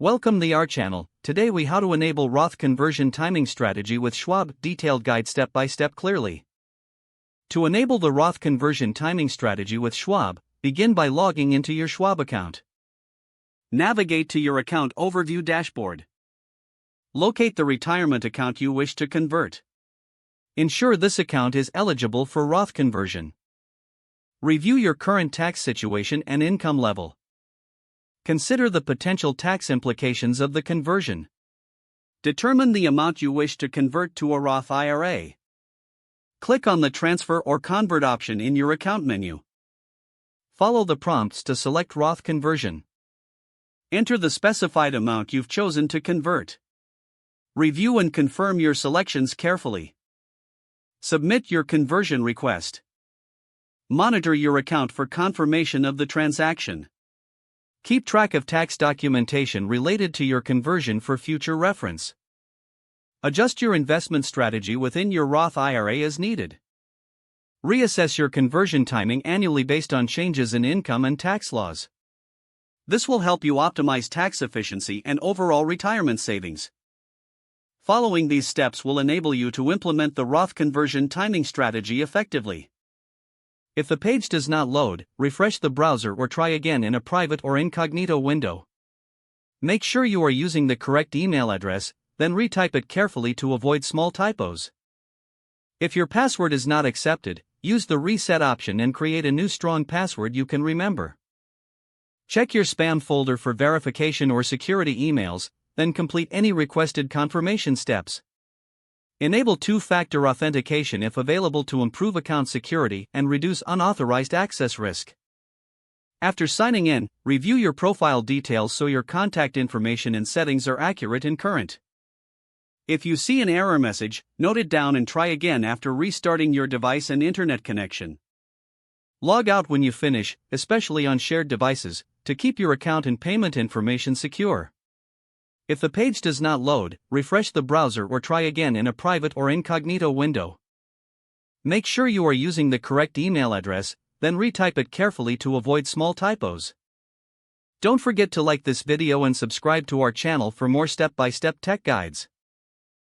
Welcome to our channel. Today we how to enable Roth conversion timing strategy with Schwab, detailed guide step by step clearly. To enable the Roth conversion timing strategy with Schwab, begin by logging into your Schwab account. Navigate to your account overview dashboard. Locate the retirement account you wish to convert. Ensure this account is eligible for Roth conversion. Review your current tax situation and income level. Consider the potential tax implications of the conversion. Determine the amount you wish to convert to a Roth IRA. Click on the Transfer or Convert option in your account menu. Follow the prompts to select Roth conversion. Enter the specified amount you've chosen to convert. Review and confirm your selections carefully. Submit your conversion request. Monitor your account for confirmation of the transaction. Keep track of tax documentation related to your conversion for future reference. Adjust your investment strategy within your Roth IRA as needed. Reassess your conversion timing annually based on changes in income and tax laws. This will help you optimize tax efficiency and overall retirement savings. Following these steps will enable you to implement the Roth conversion timing strategy effectively. If the page does not load, refresh the browser or try again in a private or incognito window. Make sure you are using the correct email address, then retype it carefully to avoid small typos. If your password is not accepted, use the reset option and create a new strong password you can remember. Check your spam folder for verification or security emails, then complete any requested confirmation steps. Enable two-factor authentication if available to improve account security and reduce unauthorized access risk. After signing in, review your profile details so your contact information and settings are accurate and current. If you see an error message, note it down and try again after restarting your device and internet connection. Log out when you finish, especially on shared devices, to keep your account and payment information secure. If the page does not load, refresh the browser or try again in a private or incognito window. Make sure you are using the correct email address, then retype it carefully to avoid small typos. Don't forget to like this video and subscribe to our channel for more step-by-step tech guides.